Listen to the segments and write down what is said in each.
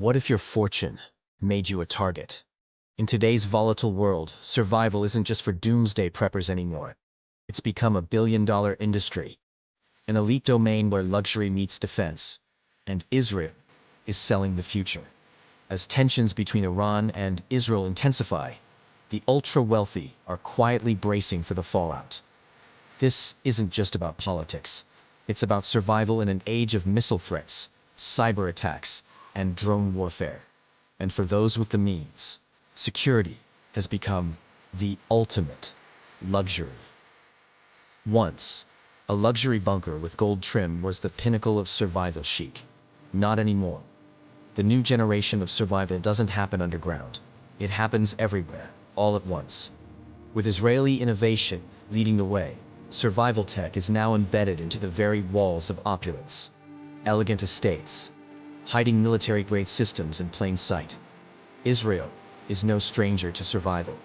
What if your fortune made you a target? In today's volatile world, survival isn't just for doomsday preppers anymore. It's become a billion-dollar industry, an elite domain where luxury meets defense, and Israel is selling the future. As tensions between Iran and Israel intensify, the ultra-wealthy are quietly bracing for the fallout. This isn't just about politics. It's about survival in an age of missile threats, cyber attacks, and drone warfare. And for those with the means, security has become the ultimate luxury. Once, a luxury bunker with gold trim was the pinnacle of survival chic. Not anymore. The new generation of survival doesn't happen underground. It happens everywhere, all at once. With Israeli innovation leading the way, survival tech is now embedded into the very walls of opulence. Elegant estates, hiding military-grade systems in plain sight. Israel is no stranger to survival.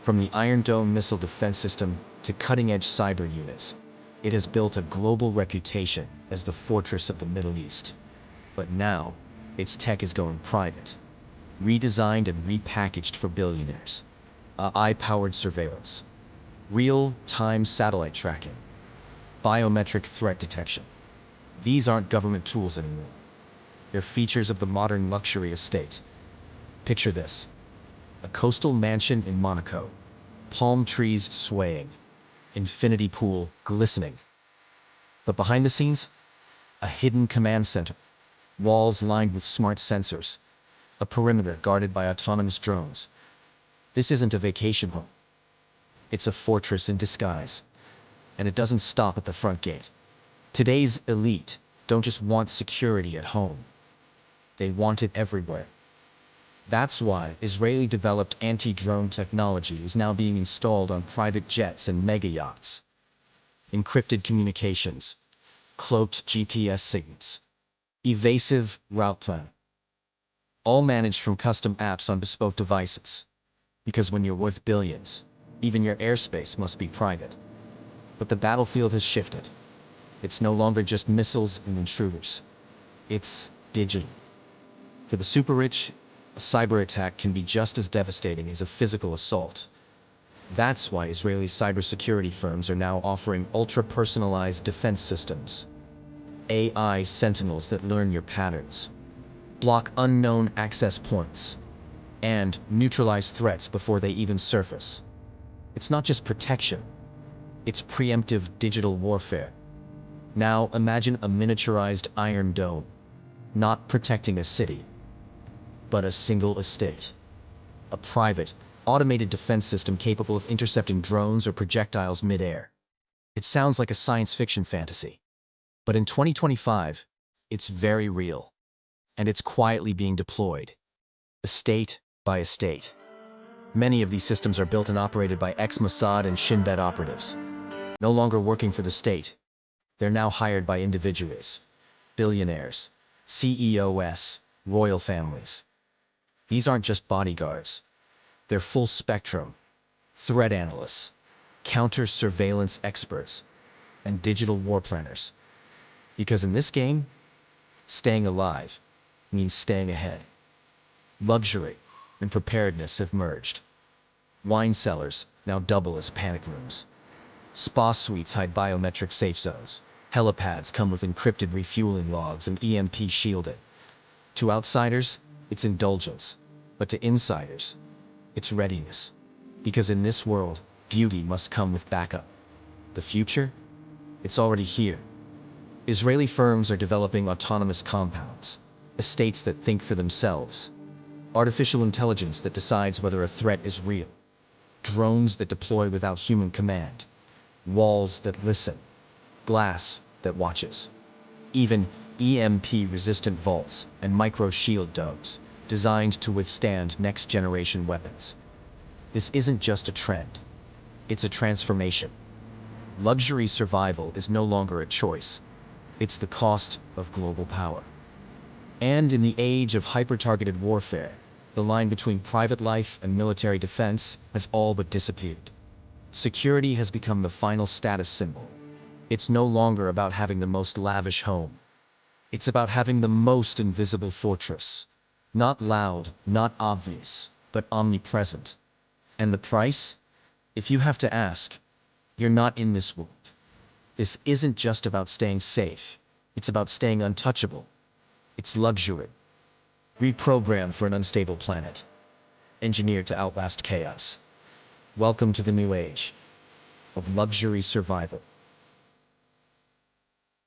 From the Iron Dome missile defense system to cutting-edge cyber units, it has built a global reputation as the fortress of the Middle East. But now, its tech is going private, redesigned and repackaged for billionaires. AI-powered surveillance, real-time satellite tracking, biometric threat detection. These aren't government tools anymore. They're features of the modern luxury estate. Picture this: a coastal mansion in Monaco, palm trees swaying, infinity pool glistening. But behind the scenes, a hidden command center, walls lined with smart sensors, a perimeter guarded by autonomous drones. This isn't a vacation home. It's a fortress in disguise. And it doesn't stop at the front gate. Today's elite don't just want security at home. They want it everywhere. That's why Israeli-developed anti-drone technology is now being installed on private jets and mega yachts. Encrypted communications, cloaked GPS signals, evasive route plan. All managed from custom apps on bespoke devices. Because when you're worth billions, even your airspace must be private. But the battlefield has shifted. It's no longer just missiles and intruders. It's digital. For the super rich, a cyber attack can be just as devastating as a physical assault. That's why Israeli cybersecurity firms are now offering ultra-personalized defense systems. AI sentinels that learn your patterns, block unknown access points, and neutralize threats before they even surface. It's not just protection, it's preemptive digital warfare. Now imagine a miniaturized Iron Dome, not protecting a city, but a single estate. A private, automated defense system capable of intercepting drones or projectiles mid-air. It sounds like a science fiction fantasy. But in 2025, it's very real. And it's quietly being deployed, estate by estate. Many of these systems are built and operated by ex-Mossad and Shin Bet operatives. No longer working for the state, they're now hired by individuals, billionaires, CEOs, royal families. These aren't just bodyguards. They're full-spectrum, threat analysts, counter-surveillance experts, and digital war planners. Because in this game, staying alive means staying ahead. Luxury and preparedness have merged. Wine cellars now double as panic rooms. Spa suites hide biometric safe zones. Helipads come with encrypted refueling logs and EMP shielding. To outsiders, it's indulgence. But to insiders, it's readiness. Because in this world, beauty must come with backup. The future? It's already here. Israeli firms are developing autonomous compounds, estates that think for themselves, artificial intelligence that decides whether a threat is real, drones that deploy without human command, walls that listen, glass that watches, even EMP-resistant vaults and micro-shield domes designed to withstand next-generation weapons. This isn't just a trend, it's a transformation. Luxury survival is no longer a choice. It's the cost of global power. And in the age of hyper-targeted warfare, the line between private life and military defense has all but disappeared. Security has become the final status symbol. It's no longer about having the most lavish home. It's about having the most invisible fortress. Not loud, not obvious, but omnipresent. And the price? If you have to ask, you're not in this world. This isn't just about staying safe. It's about staying untouchable. It's luxury. Reprogrammed for an unstable planet. Engineered to outlast chaos. Welcome to the new age of luxury survival.